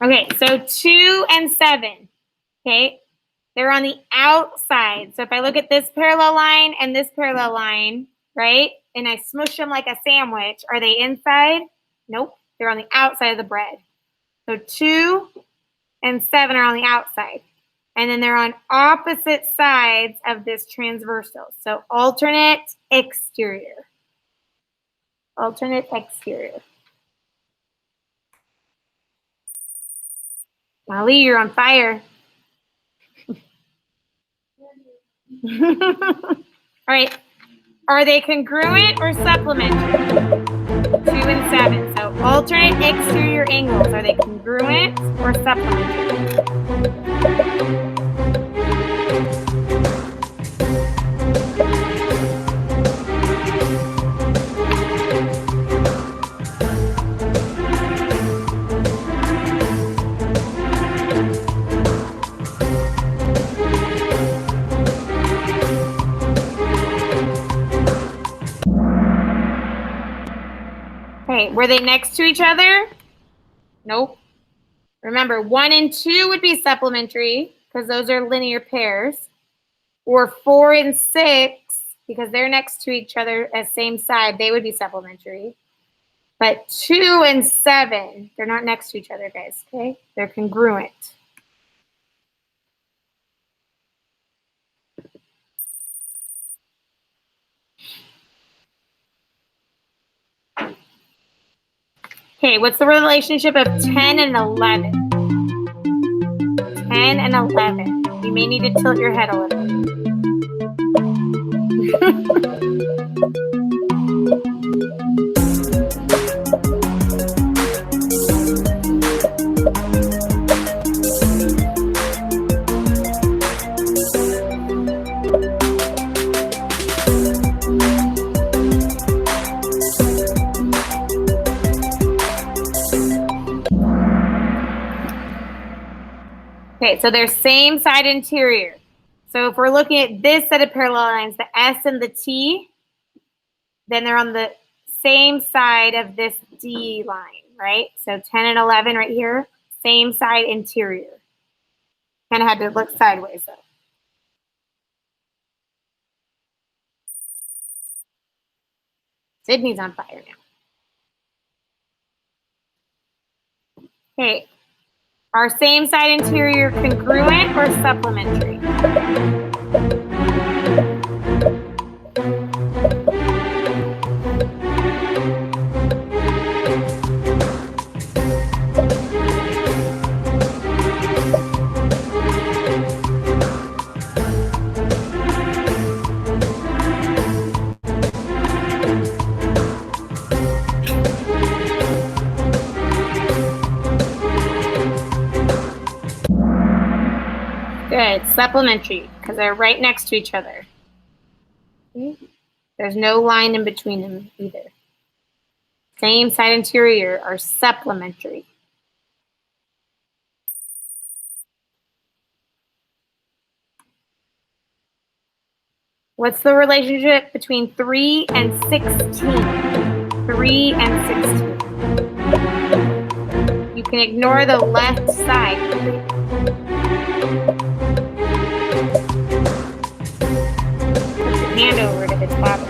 Okay, so 2 and 7, okay, they're on the outside. So if I look at this parallel line and this parallel line, right, and I smush them like a sandwich, are they inside? Nope, they're on the outside of the bread. So 2 and 7 are on the outside. And then they're on opposite sides of this transversal. So alternate exterior. Alternate exterior. Molly, you're on fire. All right. Are they congruent or supplementary? 2 and 7. So alternate exterior angles. Are they congruent or supplementary? Okay, were they next to each other? Nope. Remember, 1 and 2 would be supplementary because those are linear pairs. Or 4 and 6, because they're next to each other as same side, they would be supplementary. But 2 and 7, they're not next to each other, guys, okay? They're congruent. Okay, what's the relationship of 10 and 11? 10 and 11. You may need to tilt your head a little. Okay, so they're same side interior. So if we're looking at this set of parallel lines, the S and the T, then they're on the same side of this D line, right? So 10 and 11 right here, same side interior. Kind of had to look sideways though. Sydney's on fire now. Okay. Are same side interior congruent or supplementary? Good, supplementary, because they're right next to each other. There's no line in between them either. Same side interior are supplementary. What's the relationship between 3 and 16? 3 and 16. You can ignore the left side. Hand over to its bottom.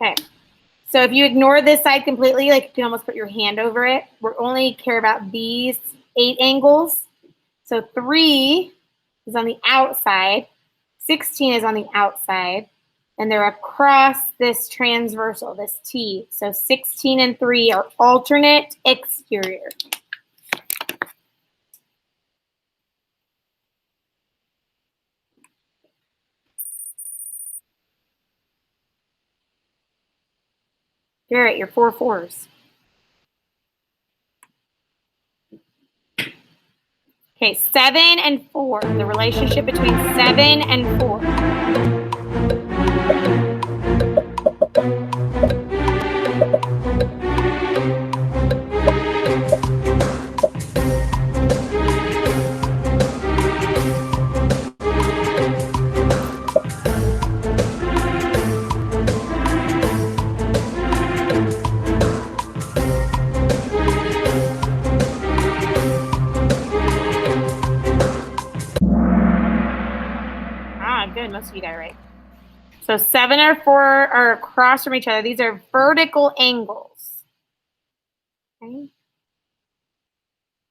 Okay, so if you ignore this side completely, like you can almost put your hand over it, we only care about these 8 angles. So 3 is on the outside, 16 is on the outside, and they're across this transversal, this T. So 16 and 3 are alternate exterior. Garrett, you're 4 4s. Okay, 7 and 4, the relationship between 7 and 4. So 7 or 4 are across from each other. These are vertical angles. Okay.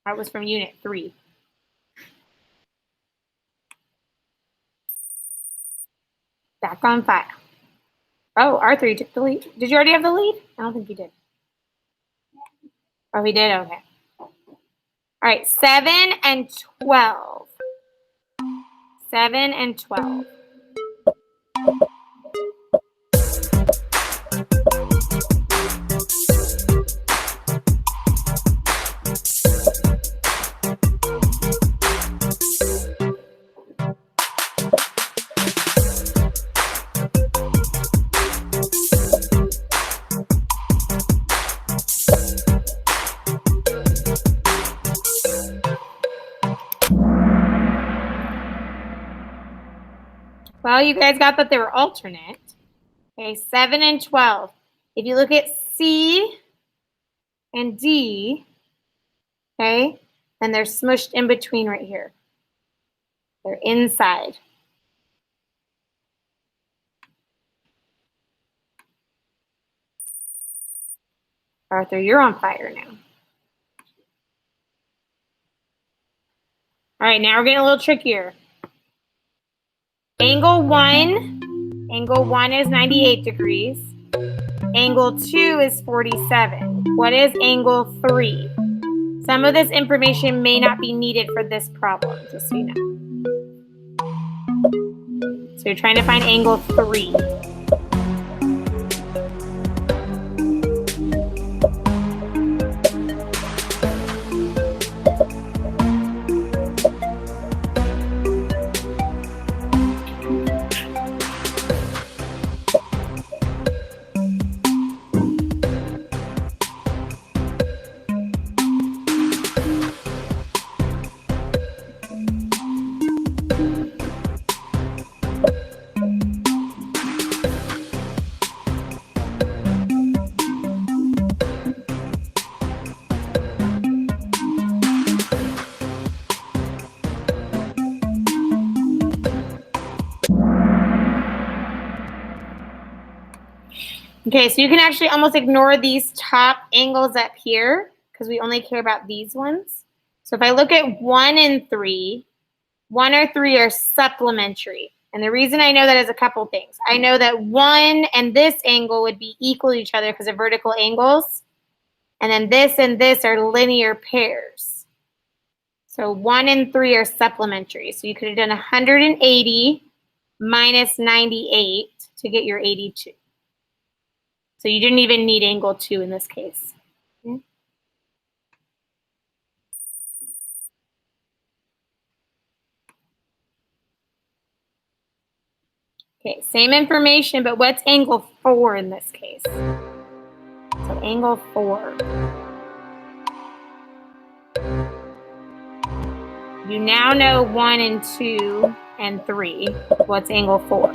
That was from unit 3. Back on file. Oh, Arthur, you took the lead. Did you already have the lead? I don't think you did. Oh, he did? Okay. All right, 7 and 12. 7 and 12. Well, you guys got that they were alternate. Okay, 7 and 12. If you look at C and D, okay, then they're smushed in between right here. They're inside. Arthur, you're on fire now. All right, now we're getting a little trickier. Angle 1 is 98 degrees. Angle 2 is 47. What is angle 3? Some of this information may not be needed for this problem, just so you know. So you're trying to find angle 3. Okay, so you can actually almost ignore these top angles up here because we only care about these ones. So if I look at 1 and 3, 1 or 3 are supplementary. And the reason I know that is a couple things. I know that 1 and this angle would be equal to each other because of vertical angles. And then this and this are linear pairs. So 1 and 3 are supplementary. So you could have done 180 minus 98 to get your 82. So you didn't even need angle 2 in this case. Okay, same information, but what's angle 4 in this case? So angle 4. You now know 1 and 2 and 3. What's angle 4?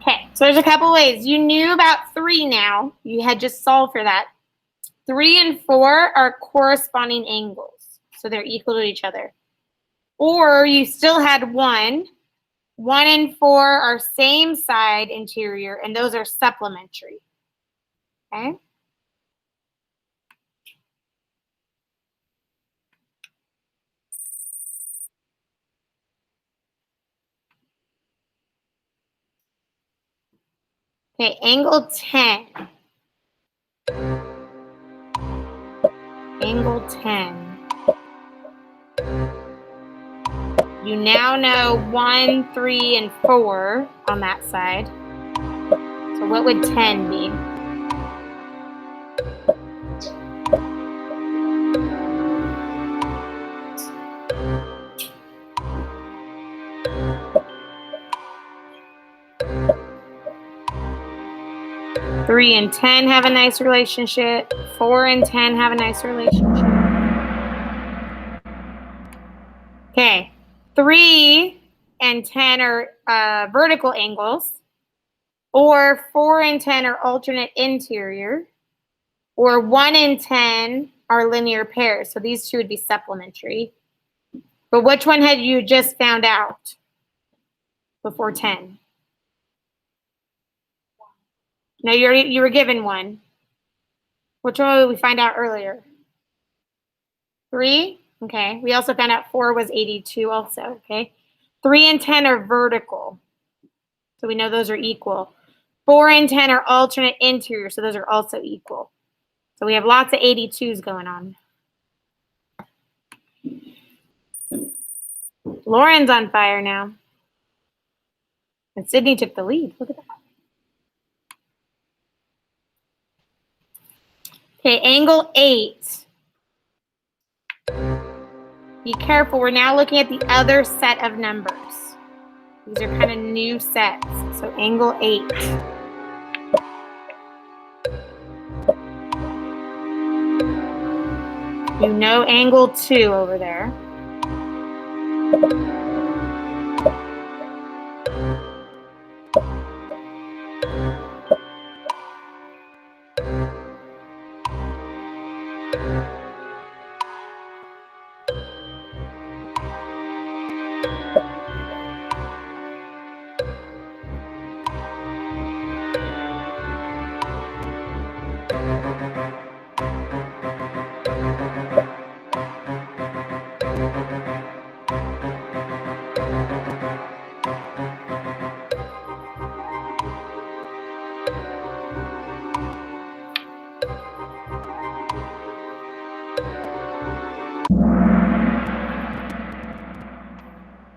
Okay, so there's a couple ways. You knew about 3 now. You had just solved for that. 3 and 4 are corresponding angles, so they're equal to each other. Or you still had 1. 1 and 4 are same side interior, and those are supplementary. Okay? Okay, angle 10. Angle 10. You now know 1, 3, and 4 on that side. So what would 10 be? Three and 10 have a nice relationship. 4 and 10 have a nice relationship. Okay, 3 and 10 are vertical angles, or 4 and 10 are alternate interior, or 1 and 10 are linear pairs. So these two would be supplementary. But which one had you just found out before 10? No, you were given one. Which one did we find out earlier? 3? Okay. We also found out 4 was 82 also, okay? 3 and 10 are vertical. So we know those are equal. 4 and 10 are alternate interior, so those are also equal. So we have lots of 82s going on. Lauren's on fire now. And Sydney took the lead. Look at that. Okay, angle 8. Be careful. We're now looking at the other set of numbers. These are kind of new sets. So angle 8. You know angle 2 over there.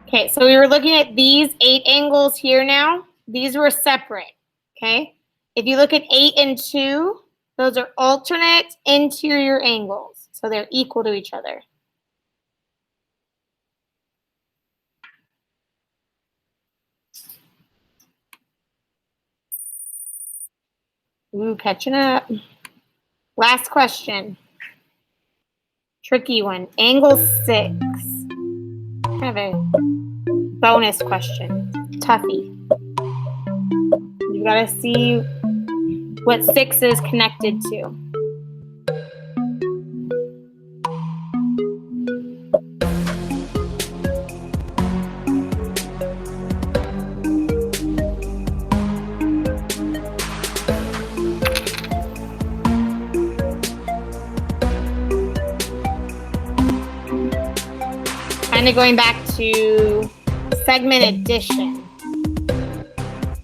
Okay, so we were looking at these 8 angles here now. These were separate, okay? If you look at 8 and 2, those are alternate interior angles. So they're equal to each other. Ooh, catching up. Last question. Tricky one. Angle 6. Kind of a bonus question. Toughie. You gotta see what 6 is connected to. Kind of going back to segment addition.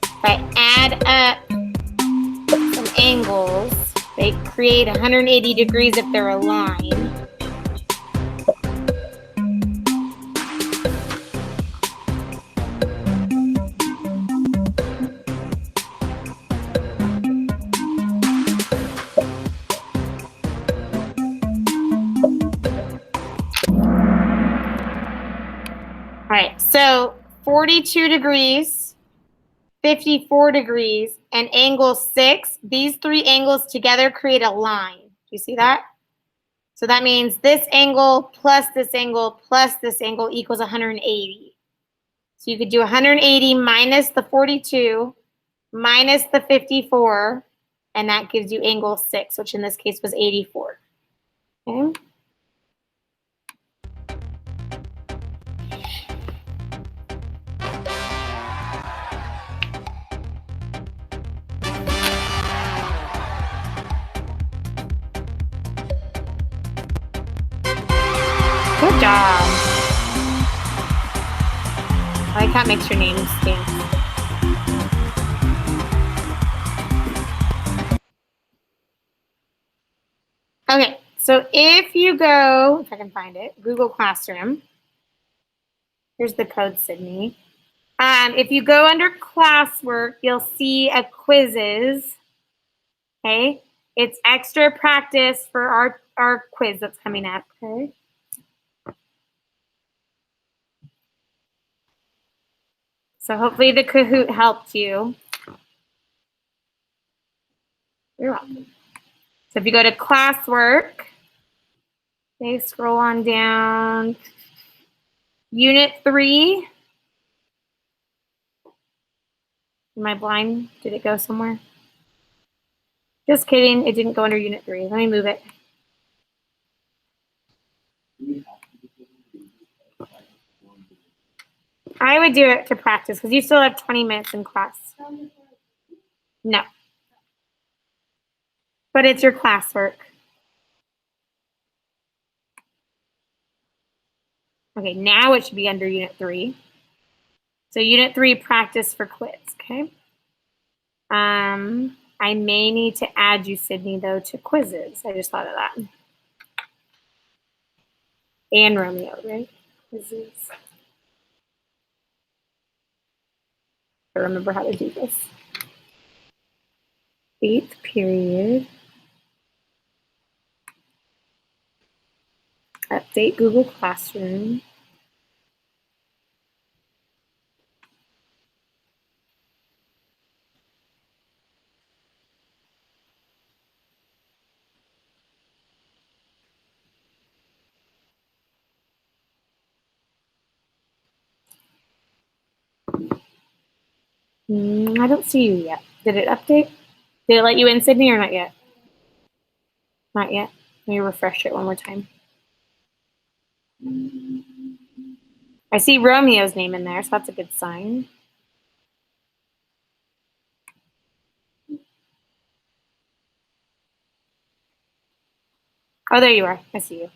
If I add up some angles, they create 180 degrees if they're aligned. All right, so 42 degrees, 54 degrees, and angle 6, these 3 angles together create a line. Do you see that? So that means this angle plus this angle plus this angle equals 180. So you could do 180 minus the 42 minus the 54, and that gives you angle 6, which in this case was 84. Okay. Good job. I like how it makes your name stand. Okay, so if you go, if I can find it, Google Classroom, Here's the code, Sydney. If you go under classwork, you'll see a quizzes. Okay, it's extra practice for our quiz that's coming up. Okay. So hopefully the Kahoot helped you. You're welcome. So if you go to classwork, okay, scroll on down. Unit 3. Am I blind? Did it go somewhere? Just kidding. It didn't go under Unit 3. Let me move it. I would do it to practice because you still have 20 minutes in class. No. But it's your classwork. Okay, now it should be under Unit 3. So Unit 3, practice for quiz, okay? I may need to add you, Sydney, though, to quizzes. I just thought of that. And Romeo, right? Quizzes. I remember how to do this. 8th period. Update Google Classroom. I don't see you yet. Did it update? Did it let you in, Sydney, or not yet? Not yet. Let me refresh it one more time. I see Romeo's name in there, so that's a good sign. Oh, there you are. I see you.